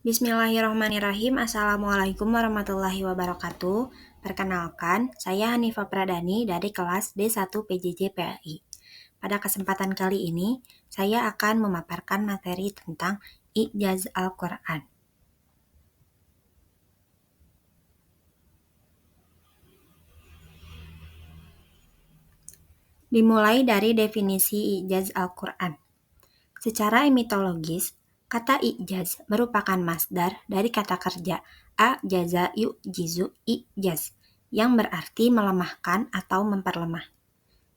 Bismillahirrahmanirrahim. Assalamualaikum warahmatullahi wabarakatuh. Perkenalkan, saya Hanifah Pradani dari kelas D1 PJJ PAI. Pada kesempatan kali ini, saya akan memaparkan materi tentang I'jaz Al-Quran. Dimulai dari definisi I'jaz Al-Quran. Secara etimologis, kata i'jaz merupakan masdar dari kata kerja a'jaza yu'jizu i'jaz yang berarti melemahkan atau memperlemah.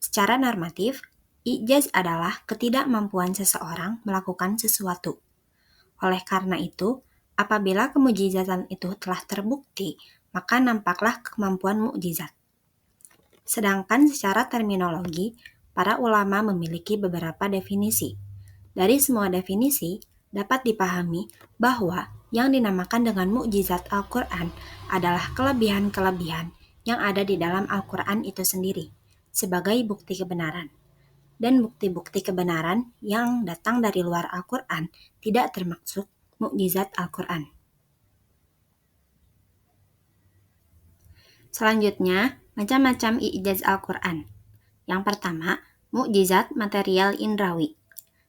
Secara normatif, i'jaz adalah ketidakmampuan seseorang melakukan sesuatu. Oleh karena itu, apabila kemujizatan itu telah terbukti, maka nampaklah kemampuan mukjizat. Sedangkan secara terminologi, para ulama memiliki beberapa definisi. Dari semua definisi, dapat dipahami bahwa yang dinamakan dengan mukjizat Al-Quran adalah kelebihan-kelebihan yang ada di dalam Al-Quran itu sendiri, sebagai bukti kebenaran. Dan bukti-bukti kebenaran yang datang dari luar Al-Quran tidak termasuk mukjizat Al-Quran. Selanjutnya, macam-macam i'jaz Al-Quran. Yang pertama, mukjizat material indrawi.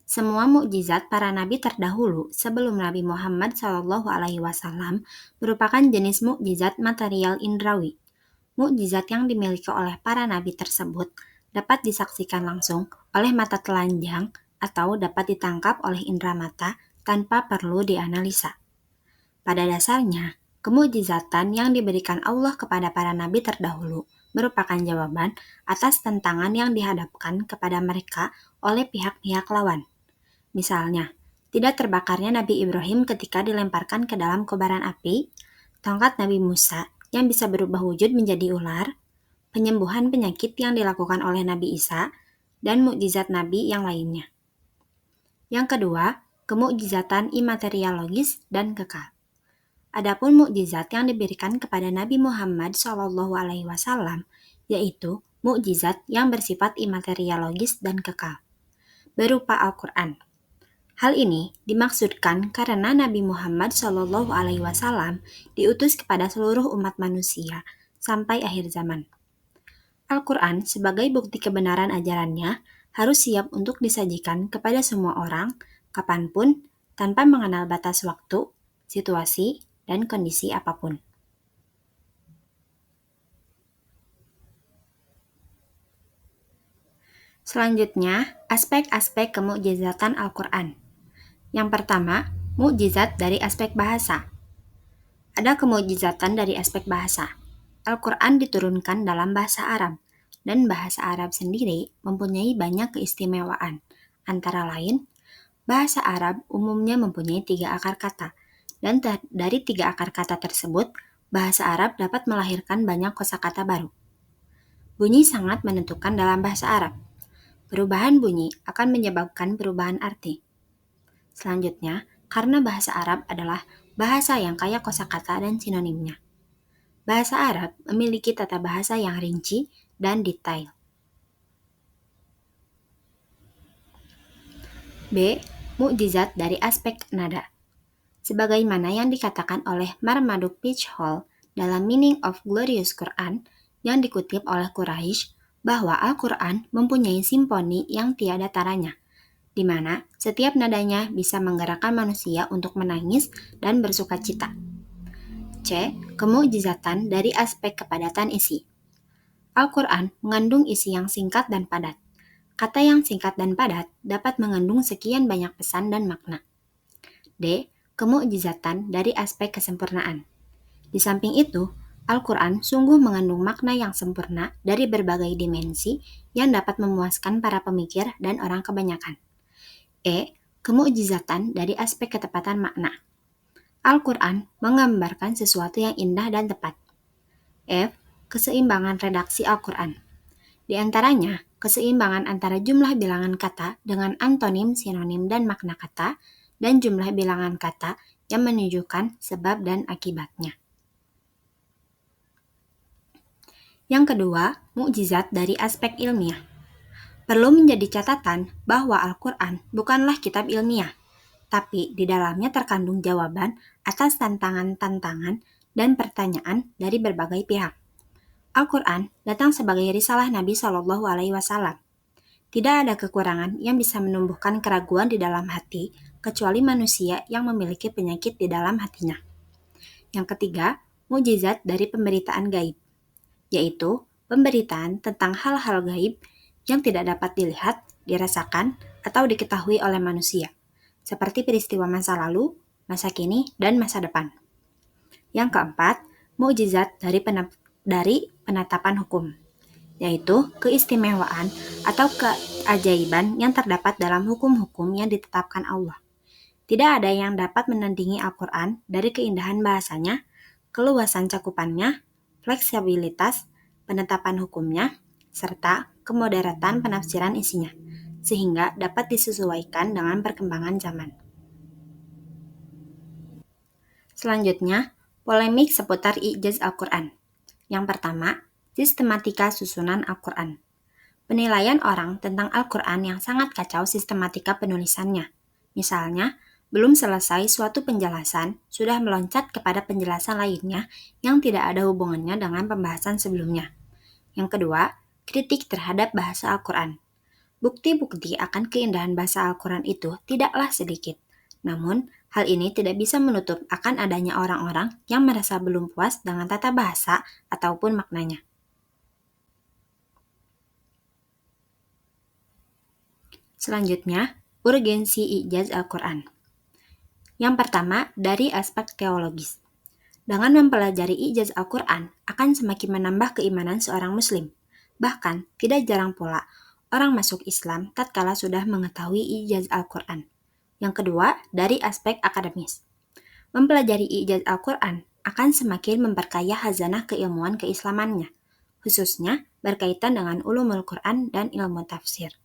Semua mukjizat para nabi terdahulu sebelum Nabi Muhammad SAW merupakan jenis mukjizat material indrawi. Mukjizat yang dimiliki oleh para nabi tersebut dapat disaksikan langsung oleh mata telanjang atau dapat ditangkap oleh indera mata tanpa perlu dianalisa. Pada dasarnya, kemukjizatan yang diberikan Allah kepada para nabi terdahulu merupakan jawaban atas tantangan yang dihadapkan kepada mereka oleh pihak-pihak lawan. Misalnya, tidak terbakarnya Nabi Ibrahim ketika dilemparkan ke dalam kobaran api, tongkat Nabi Musa yang bisa berubah wujud menjadi ular, penyembuhan penyakit yang dilakukan oleh Nabi Isa, dan mukjizat Nabi yang lainnya. Yang kedua, kemukjizatan imateriologis dan kekal. Adapun mukjizat yang diberikan kepada Nabi Muhammad SAW, yaitu mukjizat yang bersifat imateriologis dan kekal, berupa Al-Quran. Hal ini dimaksudkan karena Nabi Muhammad SAW diutus kepada seluruh umat manusia sampai akhir zaman. Al-Quran sebagai bukti kebenaran ajarannya harus siap untuk disajikan kepada semua orang, kapanpun, tanpa mengenal batas waktu, situasi, dan kondisi apapun. Selanjutnya, aspek-aspek kemukjizatan Al-Quran. Yang pertama, mukjizat dari aspek bahasa. Ada kemukjizatan dari aspek bahasa. Al-Quran diturunkan dalam bahasa Arab, dan bahasa Arab sendiri mempunyai banyak keistimewaan. Antara lain, bahasa Arab umumnya mempunyai 3 akar kata, dan dari 3 akar kata tersebut, bahasa Arab dapat melahirkan banyak kosakata baru. Bunyi sangat menentukan dalam bahasa Arab. Perubahan bunyi akan menyebabkan perubahan arti. Selanjutnya, karena bahasa Arab adalah bahasa yang kaya kosakata dan sinonimnya. Bahasa Arab memiliki tata bahasa yang rinci dan detail. B. Mukjizat dari aspek nada. Sebagaimana yang dikatakan oleh Marmaduke Peachhall dalam Meaning of Glorious Quran yang dikutip oleh Quraisy, bahwa Al-Quran mempunyai simfoni yang tiada taranya, di mana setiap nadanya bisa menggerakkan manusia untuk menangis dan bersuka cita. C. Kemukjizatan dari aspek kepadatan isi. Al-Quran mengandung isi yang singkat dan padat. Kata yang singkat dan padat dapat mengandung sekian banyak pesan dan makna. D. Kemukjizatan dari aspek kesempurnaan. Di samping itu, Al-Quran sungguh mengandung makna yang sempurna dari berbagai dimensi yang dapat memuaskan para pemikir dan orang kebanyakan. E. Kemukjizatan dari aspek ketepatan makna. Al-Quran menggambarkan sesuatu yang indah dan tepat. F. Keseimbangan redaksi Al-Quran. Di antaranya, keseimbangan antara jumlah bilangan kata dengan antonim, sinonim, dan makna kata, dan jumlah bilangan kata yang menunjukkan sebab dan akibatnya. Yang kedua, mukjizat dari aspek ilmiah. Perlu menjadi catatan bahwa Al-Quran bukanlah kitab ilmiah, tapi di dalamnya terkandung jawaban atas tantangan-tantangan dan pertanyaan dari berbagai pihak. Al-Quran datang sebagai risalah Nabi Shallallahu Alaihi Wasallam. Tidak ada kekurangan yang bisa menumbuhkan keraguan di dalam hati, kecuali manusia yang memiliki penyakit di dalam hatinya. Yang ketiga, mukjizat dari pemberitaan gaib, yaitu pemberitaan tentang hal-hal gaib yang tidak dapat dilihat, dirasakan, atau diketahui oleh manusia, seperti peristiwa masa lalu, masa kini, dan masa depan. Yang keempat, mukjizat dari penetapan hukum, yaitu keistimewaan atau keajaiban yang terdapat dalam hukum-hukum yang ditetapkan Allah. Tidak ada yang dapat menandingi Al-Quran dari keindahan bahasanya, keluasan cakupannya, fleksibilitas, penetapan hukumnya, serta kemoderatan penafsiran isinya, sehingga dapat disesuaikan dengan perkembangan zaman. Selanjutnya, polemik seputar i'jaz Al-Quran. Yang pertama, sistematika susunan Al-Quran. Penilaian orang tentang Al-Quran yang sangat kacau sistematika penulisannya. Misalnya, belum selesai suatu penjelasan, sudah meloncat kepada penjelasan lainnya yang tidak ada hubungannya dengan pembahasan sebelumnya. Yang kedua, kritik terhadap bahasa Al-Quran. Bukti-bukti akan keindahan bahasa Al-Quran itu tidaklah sedikit. Namun, hal ini tidak bisa menutup akan adanya orang-orang yang merasa belum puas dengan tata bahasa ataupun maknanya. Selanjutnya, urgensi i'jaz Al-Quran. Yang pertama, dari aspek teologis. Dengan mempelajari i'jaz Al-Quran akan semakin menambah keimanan seorang muslim. Bahkan, tidak jarang pula orang masuk Islam tatkala sudah mengetahui i'jaz Al-Quran. Yang kedua, dari aspek akademis. Mempelajari i'jaz Al-Quran akan semakin memperkaya khazanah keilmuan keislamannya, khususnya berkaitan dengan ulumul Quran dan ilmu tafsir.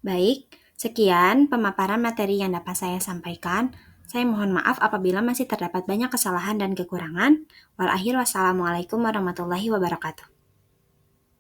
Baik, sekian pemaparan materi yang dapat saya sampaikan. Saya mohon maaf apabila masih terdapat banyak kesalahan dan kekurangan. Wassalamualaikum warahmatullahi wabarakatuh.